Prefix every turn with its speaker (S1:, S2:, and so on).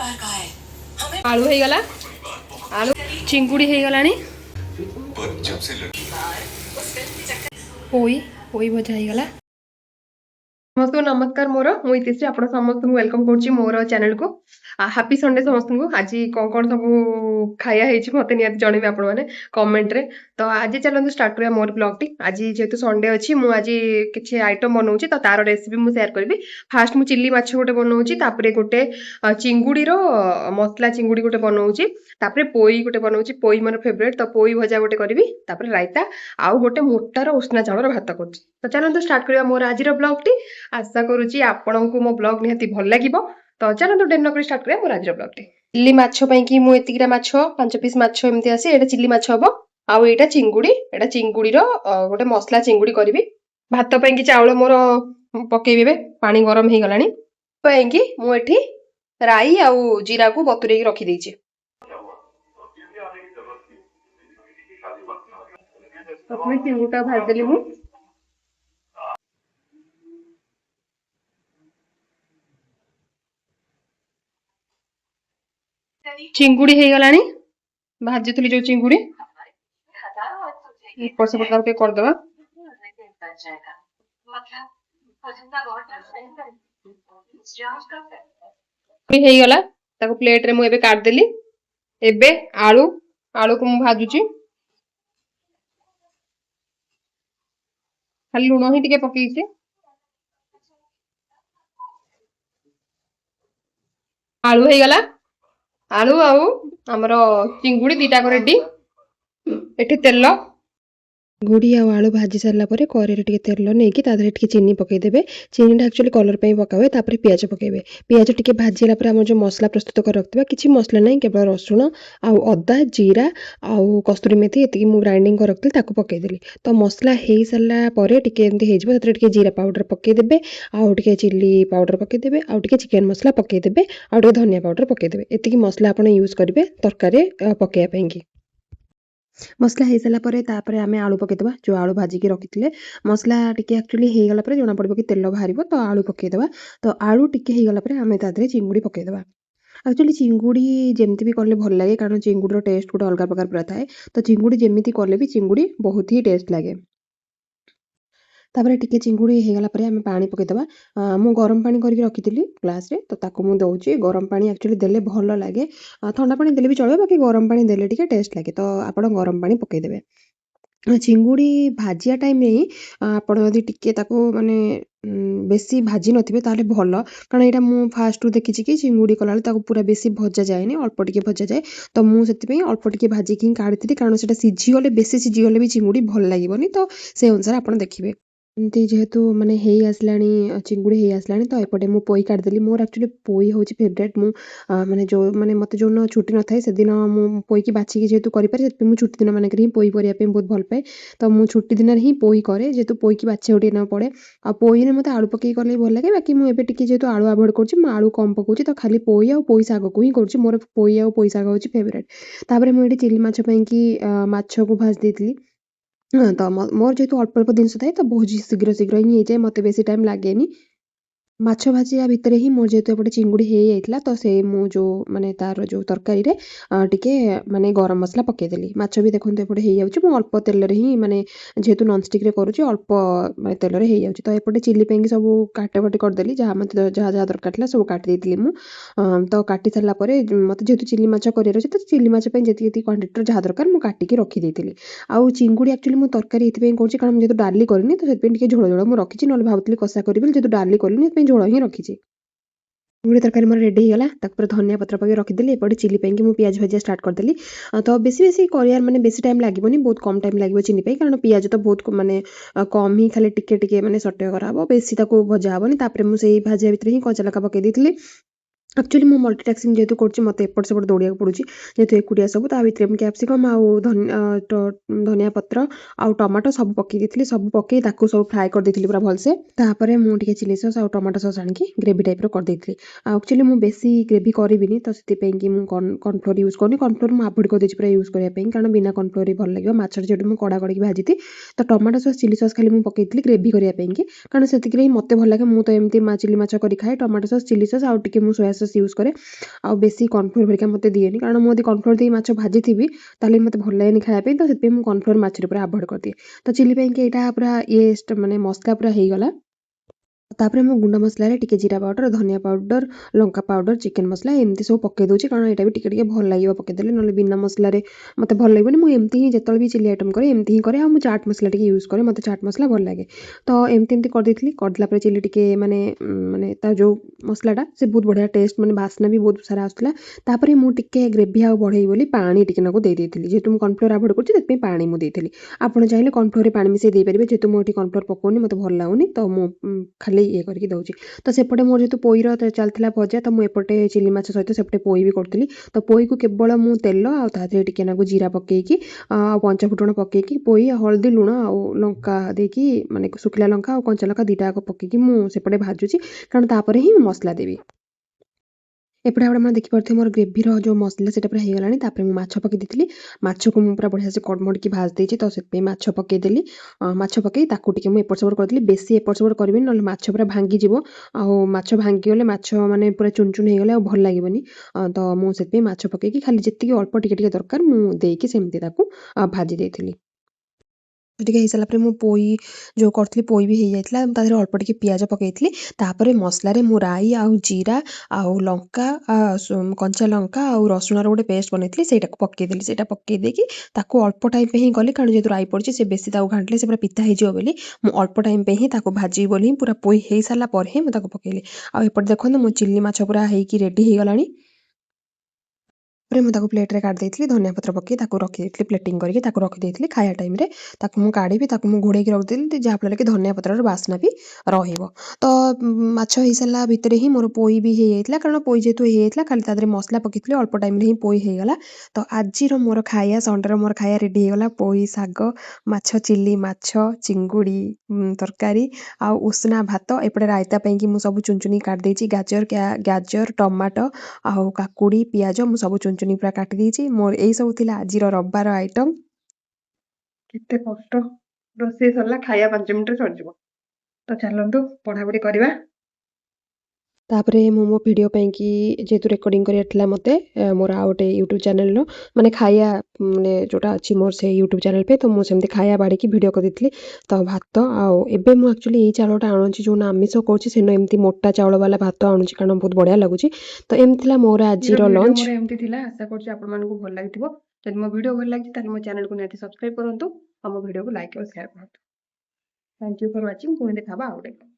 S1: आलू हो गला आलू चिंगुड़ी हो गलानी पोई पोई भजा हो गला समस्त नमस्कार मोर मुझे आप समस्त वेलकम करुच्ची मोर चैनल को हैप्पी संडे समस्त को आज कौन सब खाया मत निहत जनइबे आपण मैंने कमेंट रे तो आज चलते स्टार्ट करिया मोर ब्लॉग टी आज जेहेतु संडे अच्छी मुझे किसी आइटम बनाऊँगी तो तार रेसिपी मुझे शेयर करी फास्ट मुझे चिल्ली माछ गोटे बनाऊँगी गोटे चिंगुड़ी मसला चिंगुड़ी गोटे बनाऊँगी पोई गोटे बनाऊँगी पोई मोर फेवरेट तो पोई भजा गोटे करी रायता आउ गोटे मोटार उष्णा चाउर भात कर तो चलते स्टार्ट करिया मोर आज ब्लॉग टी आशा करुच्ची आपण को मो ब्लॉग निहाती भल लगे तो चलते डेरी नक स्टार्ट करिया मोर आज ब्लॉग टी चिल्ली माछ कि मुझे एतिकटा माछ 5 पीस माछ एमती आसी एटा चिल्ली माछ हम आउ एटा चिंगुड़ी गोटे मसला चिंगुड़ी करी भात कि चाउल मोर पकेबे पानी गरम हो गलानी कि मुझे राई आउ जीरा को बतुरे रखी देछि प्रथम चिंगुटा भाजदेली मु चिंगुड़ी हो गलानी भाजुली जो चिंगुड़ी ऊपर से पता करदे गला प्लेट रे मुझे काटदेली एबे आलू आलू को भाजुची खाली लुण ही टिके पकेइछि आलू हो गला आलू आउ आमर चिंगुड़ी दीटा रेडी एठी तेल गुड़ी आ आलू भाजी सारा पर कड़े टे तेल नहीं कि चीनी पकईदे चीनी एक्चुअली कलर पका हुए पियाज पकेबे पियाज टे भाजीला आम जो मसला प्रस्तुत कर रखा किसी मसला नहीं केवल रसुण आउ अदा जीरा आउ कस्तूरी मेथी ये ग्राइंडिंग कर रखी पकईदेली तो मसला हो सारापर टे जीरा पाउडर पकईदे आउ टे चिल्ली पाउडर पकईदे आउ टे चिकेन मसला पकईदे आउ टे धनिया पाउडर पकईदे ये मसला आप यूज करेंगे तरकारी पकईवाई मसला हो सारापर आम आलू पकईदे जो आलू भाजिकी रखी मसला टी एक्चुअली हो गला जना पड़ो कि तेल बाहर तो आलू पकईदे तो आलू टी हो गला आम तादे चिंगुड़ी पकईदे एक्चुअली चिंगुड़ी जमती भी कले भल लगे कारण चिंगुड़ी टेस्ट गोटे अलग प्रकार पूरा थाए तो चिंगुड़ी जमी कले भी चिंगुड़ी बहुत ही टेस्ट लगे तापर टिके चिंगुड़ी हो गला आम पानी पकईदे मु गरम पानी करके रखी ग्लास रे तो ताकू मु दौची गरम पानी एक्चुअली देले भल लगे ठंडा पानी देले भी चलो बाकी गरम पानी देले टिके टेस्ट लगे तो आप गरम पानी पकईदेवे चिंगुड़ी भाजिया टाइम ही आपड़ जदि टिके ताको माने बेसी भाजी नथिबे ताले भल कारण यहाँ मुझे फास्ट देखी कि चिंगुड़ी कला पूरा बेसी भजा जाए अल्प टिके भजा जाए तो मुझे अल्प टिके भाजिकी काढ़ी कारण से सीझीगले बेसी सीझीगले भी चिंगुड़ी भल लगे तो से अनुसार आप देखिए एमती जेहेतु माने हेई आसलानी चिंगुड़ी हेई आसलानी तो एपटे मु पोई काटदेली मोर एक्चुअली पोई होची फेवरेट मु माने जो माने मते जो छुट्टी न थाए से दिन मु पोई की बाछी जेहेतु करि पारे से मु छुट्टी दिन माने ही पोई करिया पे बहुत भल पाए तो मु छुट्टी दिन ही पोई करे जेहेतु पोई की बाछी उठी न पड़े आ पोई ने मते आलू पकई करले भल लगे बाकी मु एबे टिके जेहेतु आलू अवॉइड करछि मु आलू कम पकाउछि तो खाली पोई आ पोई साग को ही करछि मोर पोई आ पोई साग होछि फेवरेट तापरे मु एटी चिल्ली माछ पई की माछ को भाज देतली तो मोर जेहेतु अल्प अल्प जिनस थाए तो बहुत शीघ्र शीघ्र ही जाए मत बेसी टाइम लगे माछ भाजिया भितर ही मोर जेहेतु एपटे चिंगुड़ी हो जाता तो से मु जो माने तार जो तरकारी रे टिके माने गरम मसला पकईदेली माछ भी देखते एपटे हो जाऊँगी मु अल्प तेल ही माने जेहेतु नॉनस्टिक रे करुँच अल्प माने तेल रे हो जाऊँगी तो एपटे चिल्ली पे सब काटाकटी करदेली जहाँ मत जहाँ जहाँ दरकार था सब काटी देती मु तो काटी सारापर मत जेहेतु चिल्ली माछ कर तो चिल्ली माछ जी क्वांटिटी जहाँ दरकार मुझे काटिकी रखी आउ चिंगुड़ी एक्चुअली मुझे तरकारी ये करुँच कारण जेहेतु डाली करनी तो से झोल झोल मुझे रखी ना भावुली कषा करी जेहेतु डाली करनी झोल ही रखी चिंगुड़ी तरकारी मोर रेडी होगा तापर धनिया पत्र पकड़ रखीदेली एपटे चिल्ली पे मुझे पियाज भाजिया स्टार्ट करदेली तो बेसी बेसी कर माने बेसी टाइम लगभग बहुत कम टाइम लगे चिनी पे कारण पियाज तो बहुत माने कम ही खाली टिके टिके माने सटे कराब बेसी ताको भजा हेनी तापर मुझे भाजिया भितर ही कच्चा लका पकई देती एक्चुअली मु मल्टीटास्किंग जेहेतु करछि मते एपट सेपट दौड़िया पड़ुछि जेहेतु एकुटिया सब ता भितर में कैप्सिकम आउ धनिया पत्र आउ टमाटो सब पकई देथिली सब पकई ताकू सब फ्राए कर देथिली पूरा भल से तापरे मु टिके चिली सॉस आउ टमाटो सॉस आनिकी ग्रेवी टाइप रो कर देथिली एक्चुअली मु बेसी ग्रेवी करिबिनी तो सेति पे कि मु कॉर्नफ्लोर यूज करनी कॉर्नफ्लोर मु अवॉइड कर देछि पूरा यूज करिया पे कारण बिना कॉर्नफ्लोर भल लागियो माछर जेटु मु कड़ा कड़ी भाजिति तो टमाटो सॉस चिली सॉस खाली मु पकई देथिली ग्रेवी करिया पे कारण सेति रे मते भल लागे मु तो एमती चिली माछ करी खाए टमाटो सॉस चिली सॉस आउ टिके मु सोया ସସ୍ ୟୁଜ୍ କରେ। ଆଉ ବେଶୀ କର୍ଣ୍ଣଫ୍ଲୋର୍ ହେରିକା ମୋତେ ଦିଏନି, କାରଣ ମୁଁ ଯଦି କର୍ଣ୍ଣଫ୍ଲୋର୍ ଦେଇ ମାଛ ଭାଜିଥିବି ତାହେଲେ ମୋତେ ଭଲ ଲାଗେନି ଖାଇବା ପାଇଁ। ତ ସେଥିପାଇଁ ମୁଁ କର୍ଣ୍ଣଫ୍ଲୋର୍ ମାଛରେ ପୁରା ଆଭଏଡ଼୍ କରିଦିଏ। ତ ଚିଲି ପାଇଁକି ଏଇଟା ପୁରା ମାନେ ମସଲା ପୁରା ହେଇଗଲା। ତାପରେ ମୁଁ ଗୁଣ୍ଡ ମସଲାରେ ଟିକେ ଜିରା ପାଉଡ଼ର, ଧନିଆ ପାଉଡ଼ର, ଲଙ୍କା ପାଉଡ଼ର, ଚିକେନ୍ ମସଲା ଏମିତି ସବୁ ପକେଇ ଦେଉଛି, କାରଣ ଏଇଟା ବି ଟିକେ ଟିକେ ଭଲ ଲାଗିବ ପକେଇଦେଲେ, ନହେଲେ ବିନା ମସଲାରେ ମୋତେ ଭଲ ଲାଗିବନି। ମୁଁ ଏମିତି ହିଁ ଯେତେବେଳେ ବି ଚିଲି ଆଇଟମ୍ କରେ ଏମିତି ହିଁ କରେ। ଆଉ ମୁଁ ଚାଟ୍ ମସଲା ଟିକେ ୟୁଜ୍ କରେ, ମୋତେ ଚାଟ୍ ମସଲା ଭଲ ଲାଗେ। ତ ଏମିତି କରିଦେଇଥିଲି। କରିଦେଲା ପରେ ଚିଲି ଟିକେ ମାନେ ତା ଯେଉଁ ମସଲାଟା ସେ ବହୁତ ବଢ଼ିଆ ଟେଷ୍ଟ, ମାନେ ବାସ୍ନା ବି ବହୁତ ସାରା ଆସୁଥିଲା। ତାପରେ ମୁଁ ଟିକେ ଗ୍ରେଭି ଆଉ ବଢ଼େଇବି ବୋଲି ପାଣି ଟିକେ ନାକୁ ଦେଇଥିଲି। ଯେହେତୁ ମୁଁ କର୍ଣ୍ଣଫ୍ଲୋର୍ ଆଭଏଡ଼୍ କରୁଛି ସେଥିପାଇଁ ପାଣି ମୁଁ ଦେଇଥିଲି। ଆପଣ ଚାହିଁଲେ କର୍ଣ୍ଣଫ୍ଲୋର୍ରେ ପାଣି ମିଶାଇ ଦେଇପାରିବେ। ଯେହେତୁ ମୁଁ ଏଠି କର୍ଣ୍ଣଫ୍ଲୋର୍ ପକଉନି, ମୋତେ ଭଲ ଲାଗୁନି, ତ ମୁଁ ଖାଲି ଇଏ କରିକି ଦେଉଛି। ତ ସେପଟେ ମୋର ଯେହେତୁ ପୋଇର ଚାଲିଥିଲା ଭଜା, ତ ମୁଁ ଏପଟେ ଚିଲି ମାଛ ସହିତ ସେପଟେ ପୋଇ ବି କରୁଥିଲି। ତ ପୋଇକୁ କେବଳ ମୁଁ ତେଲ ଆଉ ତା ଦେହରେ ଟିକେ ନାକୁ ଜିରା ପକେଇକି ଆଉ ପଞ୍ଚଫୁଟଣ ପକେଇକି ପୋଇ, ହଳଦୀ, ଲୁଣ ଆଉ ଲଙ୍କା ଦେଇକି, ମାନେ ଶୁଖିଲା ଲଙ୍କା ଆଉ କଞ୍ଚା ଲଙ୍କା ଦୁଇଟା ଯାକ ପକେଇକି ମୁଁ ସେପଟେ ଭାଜୁଛି, କାରଣ ତାପରେ ହିଁ ମୁଁ ମସଲା ଦେବି। ଏପଟେ ଆପଣ ଦେଖିପାରୁଥିବେ ମୋର ଗ୍ରେଭିର ଯେଉଁ ମସଲା ସେଇଟା ପୁରା ହେଇଗଲାଣି। ତାପରେ ମୁଁ ମାଛ ପକେଇ ଦେଇଥିଲି। ମାଛକୁ ମୁଁ ପୁରା ବଢ଼ିଆ ସେ କଡ଼ମଡ଼ିକି ଭାଜି ଦେଇଛି, ତ ସେଥିପାଇଁ ମାଛ ପକେଇଦେଲି। ମାଛ ପକେଇ ତାକୁ ଟିକେ ମୁଁ ଏପଟ ସେପଟ କରିଦେଲି। ବେଶୀ ଏପଟ ସେପଟ କରିବିନି, ନହେଲେ ମାଛ ପୁରା ଭାଙ୍ଗିଯିବ। ଆଉ ମାଛ ଭାଙ୍ଗିଗଲେ ମାଛ ମାନେ ପୁରା ଚୁନ ଚୁନ ହେଇଗଲେ ଆଉ ଭଲ ଲାଗିବନି। ତ ମୁଁ ସେଥିପାଇଁ ମାଛ ପକେଇକି ଖାଲି ଯେତିକି ଅଳ୍ପ ଟିକେ ଟିକେ ଦରକାର ମୁଁ ଦେଇକି ସେମିତି ତାକୁ ଭାଜି ଦେଇଥିଲି। ଟିକେ ହେଇସାରିଲା ପରେ ମୁଁ ପୋଇ ଯେଉଁ କରିଥିଲି ପୋଇ ବି ହେଇଯାଇଥିଲା। ତା ଦେହରେ ଅଳ୍ପ ଟିକେ ପିଆଜ ପକେଇଥିଲି। ତାପରେ ମସଲାରେ ମୁଁ ରାଇ ଆଉ ଜିରା ଆଉ ଲଙ୍କା, କଞ୍ଚା ଲଙ୍କା ଆଉ ରସୁଣର ଗୋଟେ ପେଷ୍ଟ ବନେଇଥିଲି, ସେଇଟାକୁ ପକେଇଦେଲି। ସେଇଟା ପକେଇ ଦେଇକି ତାକୁ ଅଳ୍ପ ଟାଇମ୍ ପାଇଁ ହିଁ କଲି, କାରଣ ଯେହେତୁ ରାଇ ପଡ଼ିଛି ସେ ବେଶୀ ତାକୁ ଘାଣ୍ଟିଲେ ସେ ପୁରା ପିତା ହେଇଯିବ ବୋଲି ମୁଁ ଅଳ୍ପ ଟାଇମ୍ ପାଇଁ ହିଁ ତାକୁ ଭାଜିବି ବୋଲି ହିଁ ପୁରା ପୋଇ ହେଇସାରିଲା ପରେ ହିଁ ମୁଁ ତାକୁ ପକେଇଲି। ଆଉ ଏପଟେ ଦେଖନ୍ତୁ ମୋ ଚିଲି ମାଛ ପୁରା ହେଇକି ରେଡ଼ି ହେଇଗଲାଣି। ତାପରେ ମୁଁ ତାକୁ ପ୍ଲେଟ୍ରେ କାଢ଼ି ଦେଇଥିଲି, ଧନିଆ ପତ୍ର ପକେଇ ତାକୁ ରଖିଦେଇଥିଲି, ପ୍ଲେଟିଂ କରିକି ତାକୁ ରଖିଦେଇଥିଲି। ଖାଇବା ଟାଇମ୍ରେ ତାକୁ ମୁଁ କାଢ଼ିବି, ତାକୁ ମୁଁ ଘୋଡ଼େଇକି ରଖିଦେଲି, ଯାହାଫଳରେ କି ଧନିଆ ପତ୍ରର ବାସ୍ନା ବି ରହିବ। ତ ମାଛ ହେଇସାରିଲା ଭିତରେ ହିଁ ମୋର ପୋଇ ବି ହେଇଯାଇଥିଲା, କାରଣ ପୋଇ ଯେହେତୁ ହେଇଯାଇଥିଲା ଖାଲି ତା ଦେହରେ ମସଲା ପକେଇଥିଲି, ଅଳ୍ପ ଟାଇମ୍ରେ ହିଁ ପୋଇ ହେଇଗଲା। ତ ଆଜିର ମୋର ଖାଇବା, ସଣ୍ଡେର ମୋର ଖାଇବା ରେଡ଼ି ହେଇଗଲା। ପୋଇ ଶାଗ, ମାଛ ଚିଲି, ମାଛ ଚିଙ୍ଗୁଡ଼ି ତରକାରୀ ଆଉ ଉଷୁନା ଭାତ। ଏପଟେ ରାଇତା ପାଇଁକି ମୁଁ ସବୁ ଚୁନ ଚୁନି କାଟିଦେଇଛି। ଗାଜର, ଟମାଟୋ ଆଉ କାକୁଡ଼ି, ପିଆଜ ମୁଁ ସବୁ ଚୁନ ଚୁନି ପୁରା କାଟିଦେଇଛି। ମୋର ଏଇସବୁ ଥିଲା ଆଜିର ରବିବାର ଆଇଟମ୍। କେତେ କଷ୍ଟ, ରୋଷେଇ ସରିଲା, ଖାଇବା 5 ମିନିଟ୍ରେ ସରିଯିବ। ତ ଚାଲନ୍ତୁ ପଢ଼ାପଢ଼ି କରିବା। ତାପରେ ମୁଁ ମୋ ଭିଡ଼ିଓ ପାଇଁକି ଯେହେତୁ ରେକର୍ଡ଼ିଂ କରିବାର ଥିଲା ମୋତେ, ମୋର ଆଉ ଗୋଟେ ୟୁଟ୍ୟୁବ୍ ଚ୍ୟାନେଲ୍ର ମାନେ ଖାଇବା ମାନେ ଯେଉଁଟା ଅଛି ମୋର ସେଇ ୟୁଟ୍ୟୁବ୍ ଚ୍ୟାନେଲ୍ ପାଇଁ, ତ ମୁଁ ସେମିତି ଖାଇବା ବାଢ଼ିକି ଭିଡ଼ିଓ କରିଦେଇଥିଲି। ତ ଭାତ ଆଉ ଏବେ ମୁଁ ଆକ୍ଚୁଆଲି ଏଇ ଚାଉଳଟା ଆଣୁଛି, ଯେଉଁଦିନ ଆମିଷ କରୁଛି ସେଦିନ ଏମିତି ମୋଟା ଚାଉଳ ବାଲା ଭାତ ଆଣୁଛି, କାରଣ ବହୁତ ବଢ଼ିଆ ଲାଗୁଛି। ତ ଏମିତି ଥିଲା ମୋର ଆଜିର ଲଞ୍ଚ। ମୋର ଏମିତି ଥିଲା। ଆଶା କରୁଛି ଆପଣମାନଙ୍କୁ ଭଲ ଲାଗିଥିବ। ଯଦି ମୋ ଭିଡ଼ିଓ ଭଲ ଲାଗିଛି ତାହେଲେ ମୋ ଚ୍ୟାନେଲକୁ ନିହାତି ସବସ୍କ୍ରାଇବ୍ କରନ୍ତୁ ଆଉ ମୋ ଭିଡ଼ିଓକୁ ଲାଇକ୍ ଆଉ ସେୟାର କରନ୍ତୁ। Thank you for watching. ପୁଣି ଦେଖା ହବା ଆଉ ଗୋଟେ।